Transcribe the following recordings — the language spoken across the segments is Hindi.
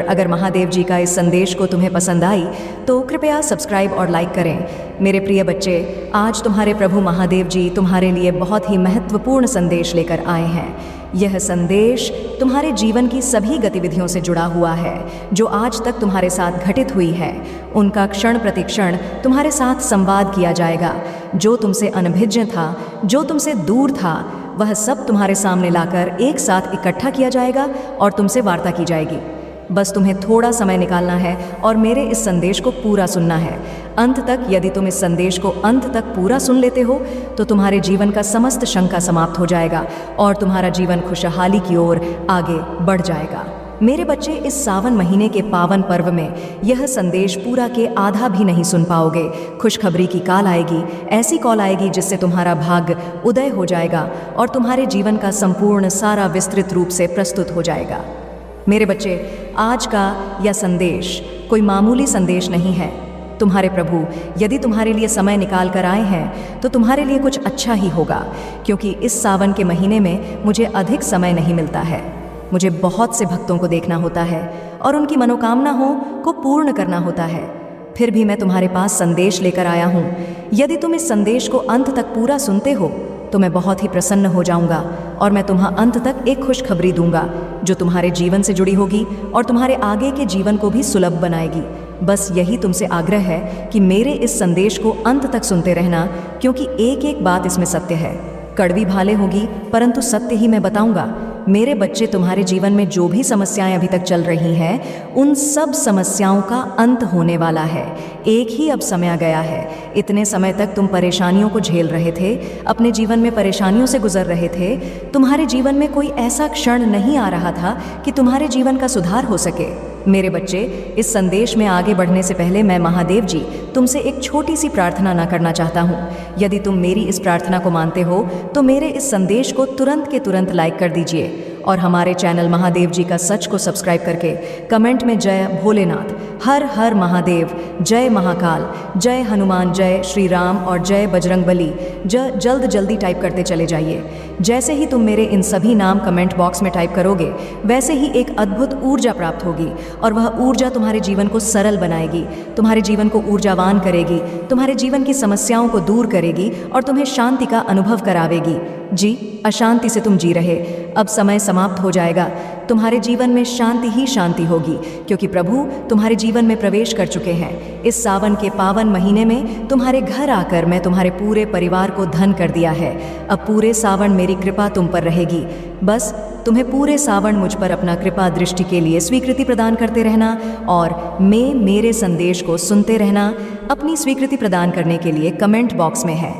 अगर महादेव जी का इस संदेश को तुम्हें पसंद आई तो कृपया सब्सक्राइब और लाइक करें। मेरे प्रिय बच्चे, आज तुम्हारे प्रभु महादेव जी तुम्हारे लिए बहुत ही महत्वपूर्ण संदेश लेकर आए हैं। यह संदेश तुम्हारे जीवन की सभी गतिविधियों से जुड़ा हुआ है जो आज तक तुम्हारे साथ घटित हुई है। उनका क्षण प्रति क्षण तुम्हारे साथ संवाद किया जाएगा। जो तुमसे अनभिज्ञ था, जो तुमसे दूर था, वह सब तुम्हारे सामने लाकर एक साथ इकट्ठा किया जाएगा और तुमसे वार्ता की जाएगी। बस तुम्हें थोड़ा समय निकालना है और मेरे इस संदेश को पूरा सुनना है अंत तक। यदि तुम इस संदेश को अंत तक पूरा सुन लेते हो तो तुम्हारे जीवन का समस्त शंका समाप्त हो जाएगा और तुम्हारा जीवन खुशहाली की ओर आगे बढ़ जाएगा। मेरे बच्चे, इस सावन महीने के पावन पर्व में यह संदेश पूरा के आधा भी नहीं सुन पाओगे। खुशखबरी की कॉल आएगी, ऐसी कॉल आएगी जिससे तुम्हारा भाग्य उदय हो जाएगा और तुम्हारे जीवन का संपूर्ण सारा विस्तृत रूप से प्रस्तुत हो जाएगा। मेरे बच्चे, आज का यह संदेश कोई मामूली संदेश नहीं है। तुम्हारे प्रभु यदि तुम्हारे लिए समय निकाल कर आए हैं तो तुम्हारे लिए कुछ अच्छा ही होगा, क्योंकि इस सावन के महीने में मुझे अधिक समय नहीं मिलता है। मुझे बहुत से भक्तों को देखना होता है और उनकी मनोकामनाओं को पूर्ण करना होता है। फिर भी मैं तुम्हारे पास संदेश लेकर आया हूँ। यदि तुम इस संदेश को अंत तक पूरा सुनते हो तो मैं बहुत ही प्रसन्न हो जाऊंगा और मैं तुम्हें अंत तक एक खुशखबरी दूंगा जो तुम्हारे जीवन से जुड़ी होगी और तुम्हारे आगे के जीवन को भी सुलभ बनाएगी। बस यही तुमसे आग्रह है कि मेरे इस संदेश को अंत तक सुनते रहना, क्योंकि एक एक बात इसमें सत्य है। कड़वी भाले होगी परंतु सत्य ही मैं बताऊंगा। मेरे बच्चे, तुम्हारे जीवन में जो भी समस्याएं अभी तक चल रही हैं उन सब समस्याओं का अंत होने वाला है। एक ही अब समय गया है। इतने समय तक तुम परेशानियों को झेल रहे थे, अपने जीवन में परेशानियों से गुजर रहे थे। तुम्हारे जीवन में कोई ऐसा क्षण नहीं आ रहा था कि तुम्हारे जीवन का सुधार हो सके। मेरे बच्चे, इस संदेश में आगे बढ़ने से पहले मैं महादेव जी तुमसे एक छोटी सी प्रार्थना ना करना चाहता हूँ। यदि तुम मेरी इस प्रार्थना को मानते हो तो मेरे इस संदेश को तुरंत के तुरंत लाइक कर दीजिए और हमारे चैनल महादेव जी का सच को सब्सक्राइब करके कमेंट में जय भोलेनाथ, हर हर महादेव, जय महाकाल, जय हनुमान, जय श्री राम और जय बजरंगबली जल्द जल्दी टाइप करते चले जाइए। जैसे ही तुम मेरे इन सभी नाम कमेंट बॉक्स में टाइप करोगे वैसे ही एक अद्भुत ऊर्जा प्राप्त होगी और वह ऊर्जा तुम्हारे जीवन को सरल बनाएगी, तुम्हारे जीवन को ऊर्जावान करेगी, तुम्हारे जीवन की समस्याओं को दूर करेगी और तुम्हें शांति का अनुभव करावेगी। जी, अशांति से तुम जी रहे, अब समय समाप्त हो जाएगा। तुम्हारे जीवन में शांति ही शांति होगी, क्योंकि प्रभु तुम्हारे जीवन में प्रवेश कर चुके हैं। इस सावन के पावन महीने में तुम्हारे घर आकर मैं तुम्हारे पूरे परिवार को धन कर दिया है। अब पूरे सावन मेरी कृपा तुम पर रहेगी। बस तुम्हें पूरे सावन मुझ पर अपना कृपा दृष्टि के लिए स्वीकृति प्रदान करते रहना और मेरे संदेश को सुनते रहना। अपनी स्वीकृति प्रदान करने के लिए कमेंट बॉक्स में है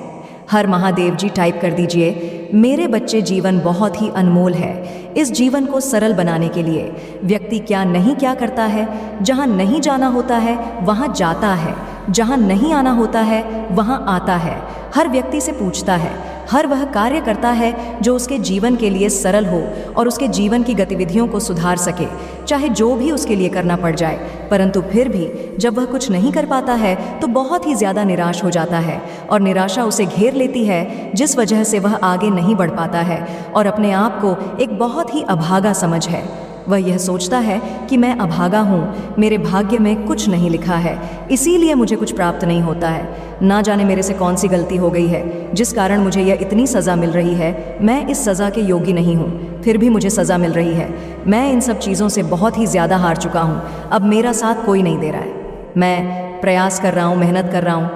हर महादेव जी टाइप कर दीजिए। मेरे बच्चे, जीवन बहुत ही अनमोल है। इस जीवन को सरल बनाने के लिए व्यक्ति क्या नहीं क्या करता है। जहाँ नहीं जाना होता है वहाँ जाता है, जहाँ नहीं आना होता है वहाँ आता है। हर व्यक्ति से पूछता है, हर वह कार्य करता है जो उसके जीवन के लिए सरल हो और उसके जीवन की गतिविधियों को सुधार सके, चाहे जो भी उसके लिए करना पड़ जाए। परंतु फिर भी जब वह कुछ नहीं कर पाता है तो बहुत ही ज़्यादा निराश हो जाता है और निराशा उसे घेर लेती है, जिस वजह से वह आगे नहीं बढ़ पाता है और अपने आप को एक बहुत ही अभागा समझ है। वह यह सोचता है कि मैं अभागा हूँ, मेरे भाग्य में कुछ नहीं लिखा है, इसीलिए मुझे कुछ प्राप्त नहीं होता है। ना जाने मेरे से कौन सी गलती हो गई है जिस कारण मुझे यह इतनी सज़ा मिल रही है। मैं इस सज़ा के योग्य नहीं हूँ, फिर भी मुझे सज़ा मिल रही है। मैं इन सब चीज़ों से बहुत ही ज़्यादा हार चुका हूँ। अब मेरा साथ कोई नहीं दे रहा है। मैं प्रयास कर रहा हूँ, मेहनत कर रहा हूँ,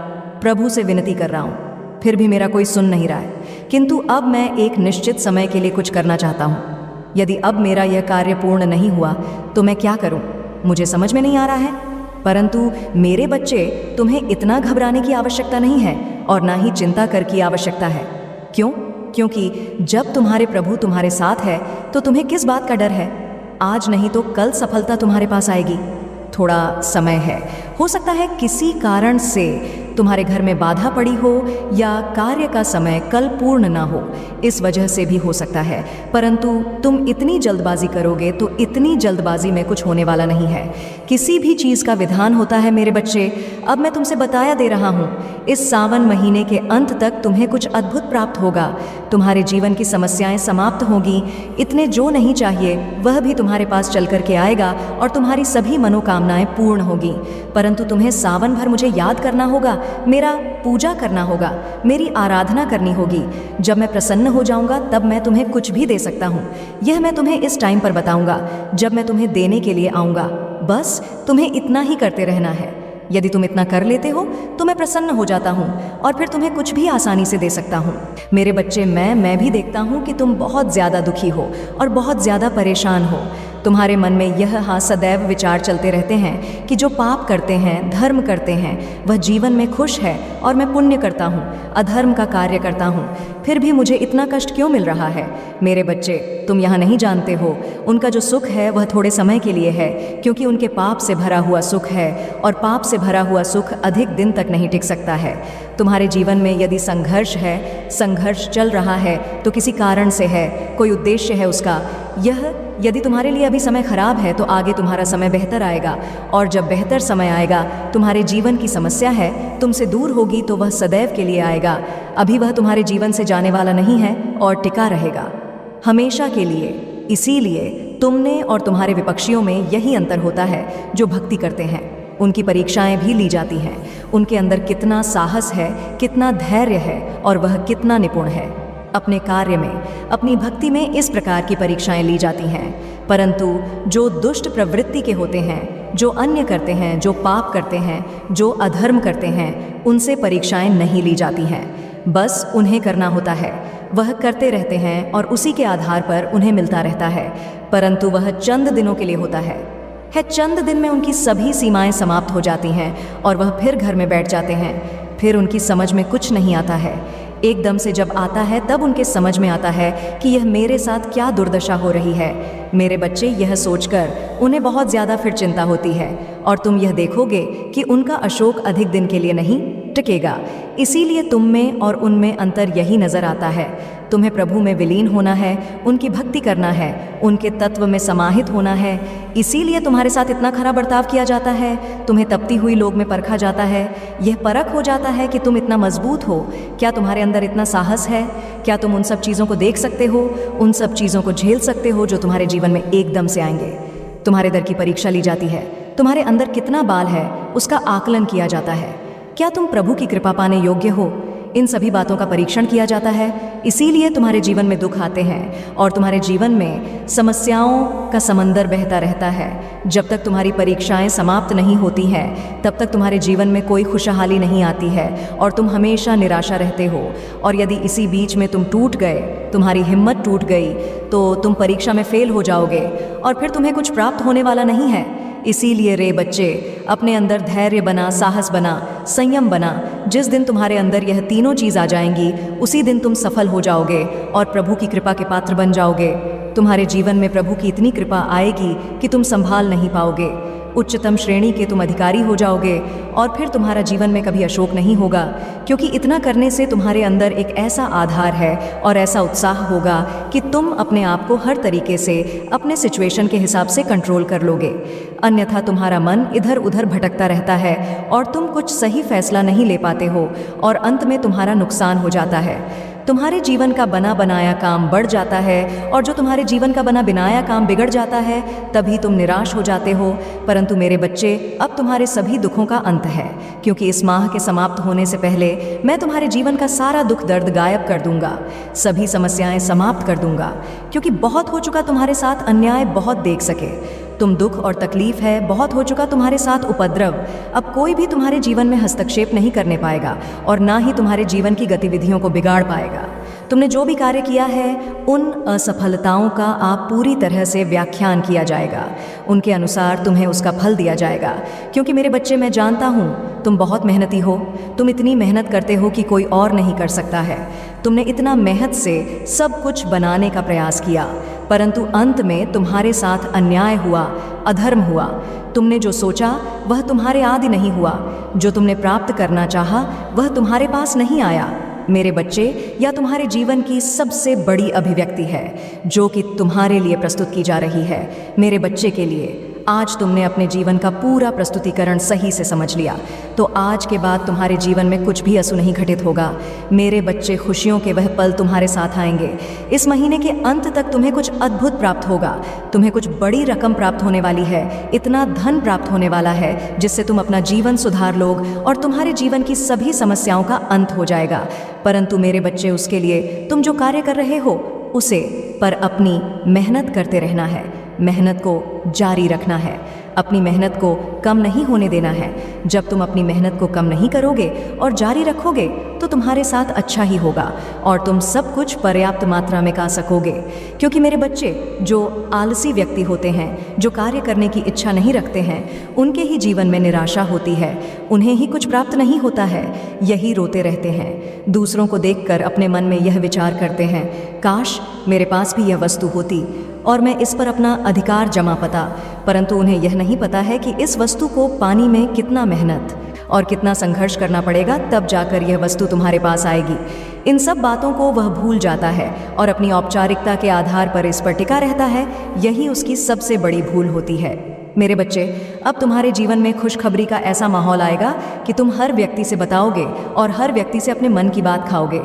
प्रभु से विनती कर रहा हूँ, फिर भी मेरा कोई सुन नहीं रहा है। किंतु अब मैं एक निश्चित समय के लिए कुछ करना चाहता हूँ। यदि अब मेरा यह कार्य पूर्ण नहीं हुआ तो मैं क्या करूं, मुझे समझ में नहीं आ रहा है। परंतु मेरे बच्चे, तुम्हें इतना घबराने की आवश्यकता नहीं है और ना ही चिंता कर की आवश्यकता है। क्यों? क्योंकि जब तुम्हारे प्रभु तुम्हारे साथ है तो तुम्हें किस बात का डर है। आज नहीं तो कल सफलता तुम्हारे पास आएगी। थोड़ा समय है, हो सकता है किसी कारण से तुम्हारे घर में बाधा पड़ी हो या कार्य का समय कल पूर्ण ना हो, इस वजह से भी हो सकता है। परंतु तुम इतनी जल्दबाजी करोगे तो इतनी जल्दबाजी में कुछ होने वाला नहीं है। किसी भी चीज़ का विधान होता है मेरे बच्चे। अब मैं तुमसे बताया दे रहा हूँ, इस सावन महीने के अंत तक तुम्हें कुछ अद्भुत प्राप्त होगा। तुम्हारे जीवन की समस्याएं समाप्त होगी। इतने जो नहीं चाहिए वह भी तुम्हारे पास चल करके आएगा और तुम्हारी सभी मनोकामनाएं पूर्ण होगी। परंतु तुम्हें सावन भर मुझे याद करना होगा, मेरा पूजा करना होगा, मेरी आराधना करनी होगी। जब मैं प्रसन्न हो जाऊंगा तब मैं तुम्हें कुछ भी दे सकता हूँ। यह मैं तुम्हें इस टाइम पर बताऊंगा जब मैं तुम्हें देने के लिए आऊँगा। बस तुम्हें इतना ही करते रहना है। यदि तुम इतना कर लेते हो तो मैं प्रसन्न हो जाता हूँ और फिर तुम्हें कुछ भी आसानी से दे सकता हूँ। मेरे बच्चे, मैं भी देखता हूँ कि तुम बहुत ज़्यादा दुखी हो और बहुत ज़्यादा परेशान हो। तुम्हारे मन में यह सदैव विचार चलते रहते हैं कि जो पाप करते हैं, धर्म करते हैं, वह जीवन में खुश है और मैं पुण्य करता हूँ, अधर्म का कार्य करता हूँ, फिर भी मुझे इतना कष्ट क्यों मिल रहा है। मेरे बच्चे, तुम यहाँ नहीं जानते हो, उनका जो सुख है वह थोड़े समय के लिए है, क्योंकि उनके पाप से भरा हुआ सुख है और पाप से भरा हुआ सुख अधिक दिन तक नहीं टिक सकता है। तुम्हारे जीवन में यदि संघर्ष है, संघर्ष चल रहा है तो किसी कारण से है, कोई उद्देश्य है उसका। यदि तुम्हारे लिए अभी समय खराब है तो आगे तुम्हारा समय बेहतर आएगा, और जब बेहतर समय आएगा तुम्हारे जीवन की समस्या है तुमसे दूर होगी तो वह सदैव के लिए आएगा। अभी वह तुम्हारे जीवन से जाने वाला नहीं है और टिका रहेगा हमेशा के लिए। इसीलिए तुमने और तुम्हारे विपक्षियों में यही अंतर होता है। जो भक्ति करते हैं उनकी परीक्षाएं भी ली जाती हैं। उनके अंदर कितना साहस है, कितना धैर्य है और वह कितना निपुण है। अपने कार्य में, अपनी भक्ति में इस प्रकार की परीक्षाएं ली जाती हैं। परंतु जो दुष्ट प्रवृत्ति के होते हैं, जो अन्य करते हैं, जो पाप करते हैं, जो अधर्म करते हैं, उनसे परीक्षाएं नहीं ली जाती हैं। बस उन्हें करना होता है, वह करते रहते हैं और उसी के आधार पर उन्हें मिलता रहता है। परंतु वह चंद दिनों के लिए होता है। चंद दिन में उनकी सभी सीमाएं समाप्त हो जाती हैं और वह फिर घर में बैठ जाते हैं। फिर उनकी समझ में कुछ नहीं आता है। एकदम से जब आता है तब उनके समझ में आता है कि यह मेरे साथ क्या दुर्दशा हो रही है। मेरे बच्चे, यह सोचकर उन्हें बहुत ज़्यादा फिर चिंता होती है और तुम यह देखोगे कि उनका अशोक अधिक दिन के लिए नहीं टिकेगा। इसीलिए तुम में और उनमें अंतर यही नज़र आता है। तुम्हें प्रभु में विलीन होना है, उनकी भक्ति करना है, उनके तत्व में समाहित होना है। इसीलिए तुम्हारे साथ इतना खराब बर्ताव किया जाता है, तुम्हें तपती हुई लोग में परखा जाता है। यह परख हो जाता है कि तुम इतना मजबूत हो, क्या तुम्हारे अंदर इतना साहस है, क्या तुम उन सब चीज़ों को देख सकते हो, उन सब चीज़ों को झेल सकते हो जो तुम्हारे जीवन में एकदम से आएंगे। तुम्हारे दर की परीक्षा ली जाती है। तुम्हारे अंदर कितना बाल है उसका आकलन किया जाता है। क्या तुम प्रभु की कृपा पाने योग्य हो, इन सभी बातों का परीक्षण किया जाता है। इसीलिए तुम्हारे जीवन में दुख आते हैं और तुम्हारे जीवन में समस्याओं का समंदर बहता रहता है। जब तक तुम्हारी परीक्षाएं समाप्त नहीं होती हैं तब तक तुम्हारे जीवन में कोई खुशहाली नहीं आती है और तुम हमेशा निराशा रहते हो। और यदि इसी बीच में तुम टूट गए, तुम्हारी हिम्मत टूट गई, तो तुम परीक्षा में फेल हो जाओगे और फिर तुम्हें कुछ प्राप्त होने वाला नहीं है। इसीलिए रे बच्चे, अपने अंदर धैर्य बना, साहस बना, संयम बना। जिस दिन तुम्हारे अंदर यह तीनों चीज़ आ जाएंगी उसी दिन तुम सफल हो जाओगे और प्रभु की कृपा के पात्र बन जाओगे। तुम्हारे जीवन में प्रभु की इतनी कृपा आएगी कि तुम संभाल नहीं पाओगे। उच्चतम श्रेणी के तुम अधिकारी हो जाओगे और फिर तुम्हारा जीवन में कभी अशोक नहीं होगा, क्योंकि इतना करने से तुम्हारे अंदर एक ऐसा आधार है और ऐसा उत्साह होगा कि तुम अपने आप को हर तरीके से अपने सिचुएशन के हिसाब से कंट्रोल कर लोगे। अन्यथा तुम्हारा मन इधर उधर भटकता रहता है और तुम कुछ सही फैसला नहीं ले पाते हो और अंत में तुम्हारा नुकसान हो जाता है। तुम्हारे जीवन का बना बनाया काम बढ़ जाता है और जो तुम्हारे जीवन का बना बनाया काम बिगड़ जाता है तभी तुम निराश हो जाते हो। परंतु मेरे बच्चे, अब तुम्हारे सभी दुखों का अंत है, क्योंकि इस माह के समाप्त होने से पहले मैं तुम्हारे जीवन का सारा दुख दर्द गायब कर दूंगा, सभी समस्याएं समाप्त कर दूंगा। क्योंकि बहुत हो चुका तुम्हारे साथ अन्याय, बहुत देख सके तुम, दुख और तकलीफ है, बहुत हो चुका तुम्हारे साथ उपद्रव। अब कोई भी तुम्हारे जीवन में हस्तक्षेप नहीं करने पाएगा और ना ही तुम्हारे जीवन की गतिविधियों को बिगाड़ पाएगा। तुमने जो भी कार्य किया है उन असफलताओं का आप पूरी तरह से व्याख्यान किया जाएगा, उनके अनुसार तुम्हें उसका फल दिया जाएगा। क्योंकि मेरे बच्चे, मैं जानता हूँ तुम बहुत मेहनती हो, तुम इतनी मेहनत करते हो कि कोई और नहीं कर सकता है। तुमने इतना मेहनत से सब कुछ बनाने का प्रयास किया, परंतु अंत में तुम्हारे साथ अन्याय हुआ, अधर्म हुआ। तुमने जो सोचा वह तुम्हारे आदि नहीं हुआ, जो तुमने प्राप्त करना चाहा वह तुम्हारे पास नहीं आया। मेरे बच्चे, यह तुम्हारे जीवन की सबसे बड़ी अभिव्यक्ति है जो कि तुम्हारे लिए प्रस्तुत की जा रही है। मेरे बच्चे के लिए आज तुमने अपने जीवन का पूरा प्रस्तुतिकरण सही से समझ लिया, तो आज के बाद तुम्हारे जीवन में कुछ भी असु नहीं घटित होगा। मेरे बच्चे, खुशियों के वह पल तुम्हारे साथ आएंगे। इस महीने के अंत तक तुम्हें कुछ अद्भुत प्राप्त होगा। तुम्हें कुछ बड़ी रकम प्राप्त होने वाली है, इतना धन प्राप्त होने वाला है जिससे तुम अपना जीवन सुधार लोगे और तुम्हारे जीवन की सभी समस्याओं का अंत हो जाएगा। परंतु मेरे बच्चे, उसके लिए तुम जो कार्य कर रहे हो उसे पर अपनी मेहनत करते रहना है, मेहनत को जारी रखना है, अपनी मेहनत को कम नहीं होने देना है। जब तुम अपनी मेहनत को कम नहीं करोगे और जारी रखोगे तो तुम्हारे साथ अच्छा ही होगा और तुम सब कुछ पर्याप्त मात्रा में खा सकोगे। क्योंकि मेरे बच्चे, जो आलसी व्यक्ति होते हैं, जो कार्य करने की इच्छा नहीं रखते हैं, उनके ही जीवन में निराशा होती है, उन्हें ही कुछ प्राप्त नहीं होता है, यही रोते रहते हैं। दूसरों को देखकर अपने मन में यह विचार करते हैं, काश मेरे पास भी यह वस्तु होती और मैं इस पर अपना अधिकार जमा पाता। परंतु उन्हें यह नहीं पता है कि इस वस्तु को पाने में कितना मेहनत और कितना संघर्ष करना पड़ेगा, तब जाकर यह वस्तु तुम्हारे पास आएगी। इन सब बातों को वह भूल जाता है और अपनी औपचारिकता के आधार पर इस पर टिका रहता है। यही उसकी सबसे बड़ी भूल होती है। मेरे बच्चे, अब तुम्हारे जीवन में खुशखबरी का ऐसा माहौल आएगा कि तुम हर व्यक्ति से बताओगे और हर व्यक्ति से अपने मन की बात खाओगे।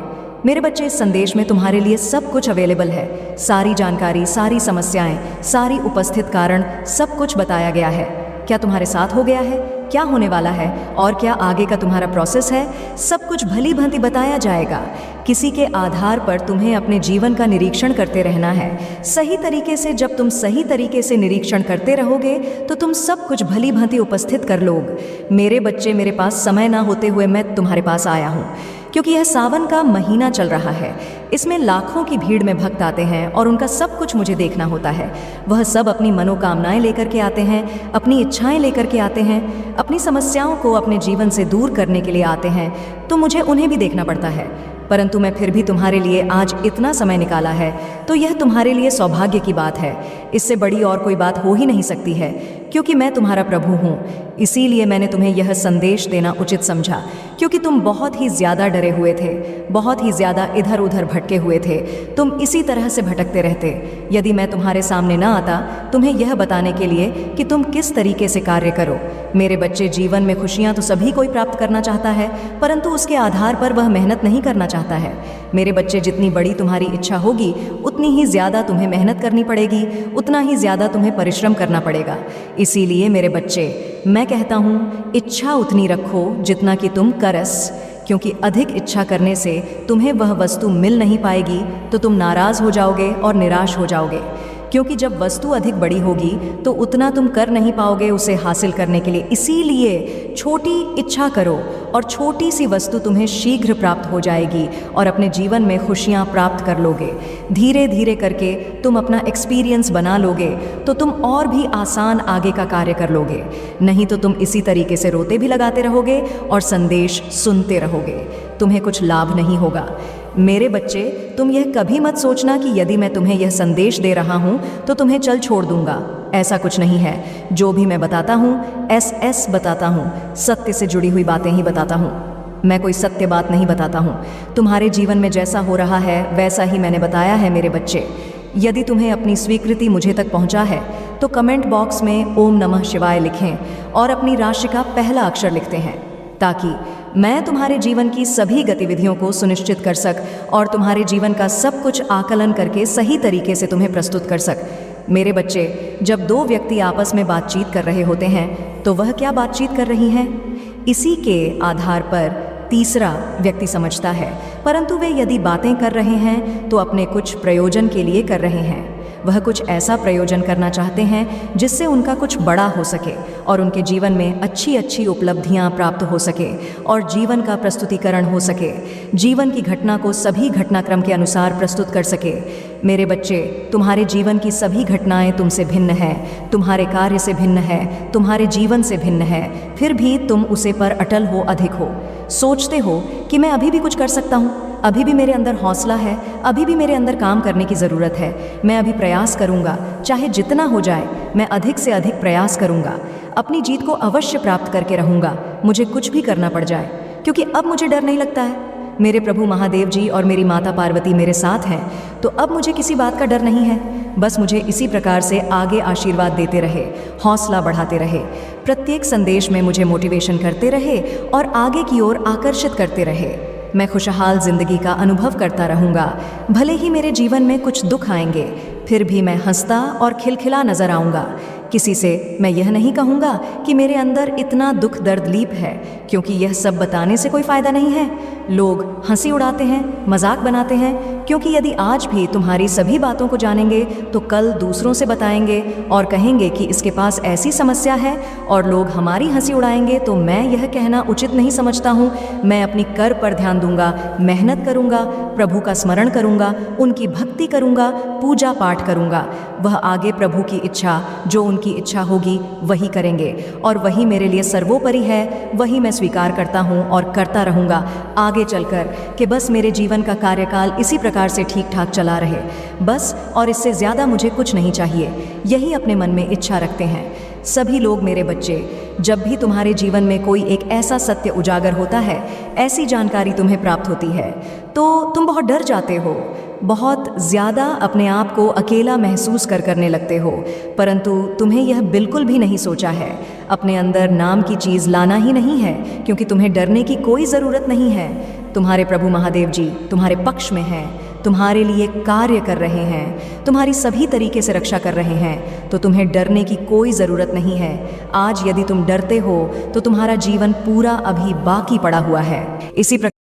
मेरे बच्चे, इस संदेश में तुम्हारे लिए सब कुछ अवेलेबल है। सारी जानकारी, सारी समस्याएं, सारी उपस्थित कारण, सब कुछ बताया गया है। क्या तुम्हारे साथ हो गया है, क्या होने वाला है और क्या आगे का तुम्हारा प्रोसेस है, सब कुछ भली भांति बताया जाएगा। किसी के आधार पर तुम्हें अपने जीवन का निरीक्षण करते रहना है। सही तरीके से जब तुम सही तरीके से निरीक्षण करते रहोगे तो तुम सब कुछ भली भांति उपस्थित कर लोगे। मेरे बच्चे, मेरे पास समय ना होते हुए मैं तुम्हारे पास आया हूँ क्योंकि यह सावन का महीना चल रहा है। इसमें लाखों की भीड़ में भक्त आते हैं और उनका सब कुछ मुझे देखना होता है। वह सब अपनी मनोकामनाएं लेकर के आते हैं, अपनी इच्छाएं लेकर के आते हैं, अपनी समस्याओं को अपने जीवन से दूर करने के लिए आते हैं, तो मुझे उन्हें भी देखना पड़ता है। परंतु मैं फिर भी तुम्हारे लिए आज इतना समय निकाला है, तो यह तुम्हारे लिए सौभाग्य की बात है। इससे बड़ी और कोई बात हो ही नहीं सकती है, क्योंकि मैं तुम्हारा प्रभु हूँ। इसीलिए मैंने तुम्हें यह संदेश देना उचित समझा, क्योंकि तुम बहुत ही ज़्यादा डरे हुए थे, बहुत ही ज़्यादा इधर उधर भटके हुए थे। तुम इसी तरह से भटकते रहते। यदि मैं तुम्हारे सामने ना आता तुम्हें यह बताने के लिए कि तुम किस तरीके से कार्य करो। मेरे बच्चे, जीवन में खुशियाँ तो सभी कोई प्राप्त करना चाहता है, परंतु उसके आधार पर वह मेहनत नहीं करना चाहता है। मेरे बच्चे, जितनी बड़ी तुम्हारी इच्छा होगी उतनी ही ज़्यादा तुम्हें मेहनत करनी पड़ेगी, उतना ही ज़्यादा तुम्हें परिश्रम करना पड़ेगा। इसीलिए मेरे बच्चे, मैं कहता हूँ, इच्छा उतनी रखो जितना कि तुम करस, क्योंकि अधिक इच्छा करने से तुम्हें वह वस्तु मिल नहीं पाएगी तो तुम नाराज़ हो जाओगे और निराश हो जाओगे। क्योंकि जब वस्तु अधिक बड़ी होगी तो उतना तुम कर नहीं पाओगे उसे हासिल करने के लिए। इसीलिए छोटी इच्छा करो और छोटी सी वस्तु तुम्हें शीघ्र प्राप्त हो जाएगी और अपने जीवन में खुशियाँ प्राप्त कर लोगे। धीरे धीरे करके तुम अपना एक्सपीरियंस बना लोगे तो तुम और भी आसान आगे का कार्य कर लोगे। नहीं तो तुम इसी तरीके से रोते भी लगाते रहोगे और संदेश सुनते रहोगे, तुम्हें कुछ लाभ नहीं होगा। मेरे बच्चे, तुम यह कभी मत सोचना कि यदि मैं तुम्हें यह संदेश दे रहा हूँ तो तुम्हें चल छोड़ दूंगा। ऐसा कुछ नहीं है। जो भी मैं बताता हूँ एस बताता हूँ, सत्य से जुड़ी हुई बातें ही बताता हूँ। मैं कोई सत्य बात नहीं बताता हूँ। तुम्हारे जीवन में जैसा हो रहा है वैसा ही मैंने बताया है। मेरे बच्चे, यदि तुम्हें अपनी स्वीकृति मुझे तक पहुँचा है तो कमेंट बॉक्स में ओम नमः शिवाय लिखें और अपनी राशि का पहला अक्षर लिखते हैं, ताकि मैं तुम्हारे जीवन की सभी गतिविधियों को सुनिश्चित कर सक और तुम्हारे जीवन का सब कुछ आकलन करके सही तरीके से तुम्हें प्रस्तुत कर सक। मेरे बच्चे, जब दो व्यक्ति आपस में बातचीत कर रहे होते हैं तो वह क्या बातचीत कर रही हैं, इसी के आधार पर तीसरा व्यक्ति समझता है। परंतु वे यदि बातें कर रहे हैं तो अपने कुछ प्रयोजन के लिए कर रहे हैं। वह कुछ ऐसा प्रयोजन करना चाहते हैं जिससे उनका कुछ बड़ा हो सके और उनके जीवन में अच्छी अच्छी उपलब्धियां प्राप्त हो सके और जीवन का प्रस्तुतिकरण हो सके, जीवन की घटना को सभी घटनाक्रम के अनुसार प्रस्तुत कर सके। मेरे बच्चे, तुम्हारे जीवन की सभी घटनाएं तुमसे भिन्न है, तुम्हारे कार्य से भिन्न है, तुम्हारे जीवन से भिन्न है, फिर भी तुम उसे पर अटल हो, अधिक हो। सोचते हो कि मैं अभी भी कुछ कर सकता हूँ, अभी भी मेरे अंदर हौसला है, अभी भी मेरे अंदर काम करने की ज़रूरत है, मैं अभी प्रयास करूँगा, चाहे जितना हो जाए मैं अधिक से अधिक प्रयास करूँगा, अपनी जीत को अवश्य प्राप्त करके रहूँगा, मुझे कुछ भी करना पड़ जाए, क्योंकि अब मुझे डर नहीं लगता है। मेरे प्रभु महादेव जी और मेरी माता पार्वती मेरे साथ हैं, तो अब मुझे किसी बात का डर नहीं है। बस मुझे इसी प्रकार से आगे आशीर्वाद देते रहे, हौसला बढ़ाते रहे, प्रत्येक संदेश में मुझे मोटिवेशन करते रहे और आगे की ओर आकर्षित करते रहे। मैं खुशहाल जिंदगी का अनुभव करता रहूँगा। भले ही मेरे जीवन में कुछ दुख आएंगे, फिर भी मैं हंसता और खिलखिला नजर आऊँगा। किसी से मैं यह नहीं कहूँगा कि मेरे अंदर इतना दुख दर्द लीप है, क्योंकि यह सब बताने से कोई फ़ायदा नहीं है। लोग हंसी उड़ाते हैं, मजाक बनाते हैं, क्योंकि यदि आज भी तुम्हारी सभी बातों को जानेंगे तो कल दूसरों से बताएंगे और कहेंगे कि इसके पास ऐसी समस्या है, और लोग हमारी हंसी उड़ाएंगे तो मैं यह कहना उचित नहीं समझता हूँ। मैं अपनी कर पर ध्यान दूंगा, मेहनत करूँगा, प्रभु का स्मरण करूँगा, उनकी भक्ति करूँगा, पूजा पाठ करूँगा। वह आगे प्रभु की इच्छा, जो उनकी इच्छा होगी वही करेंगे, और वही मेरे लिए सर्वोपरि है, वही मैं स्वीकार करता हूँ और करता रहूँगा आगे चलकर, कि बस मेरे जीवन का कार्यकाल इसी प्रकार से ठीक ठाक चला रहे, बस, और इससे ज़्यादा मुझे कुछ नहीं चाहिए। यही अपने मन में इच्छा रखते हैं सभी लोग। मेरे बच्चे, जब भी तुम्हारे जीवन में कोई एक ऐसा सत्य उजागर होता है, ऐसी जानकारी तुम्हें प्राप्त होती है, तो तुम बहुत डर जाते हो, बहुत ज़्यादा अपने आप को अकेला महसूस करने लगते हो, परंतु तुम्हें यह बिल्कुल भी नहीं सोचा है। अपने अंदर नाम की चीज़ लाना ही नहीं है, क्योंकि तुम्हें डरने की कोई ज़रूरत नहीं है। तुम्हारे प्रभु महादेव जी तुम्हारे पक्ष में हैं, तुम्हारे लिए कार्य कर रहे हैं, तुम्हारी सभी तरीके से रक्षा कर रहे हैं, तो तुम्हें डरने की कोई ज़रूरत नहीं है। आज यदि तुम डरते हो तो तुम्हारा जीवन पूरा अभी बाकी पड़ा हुआ है। इसी प्रकार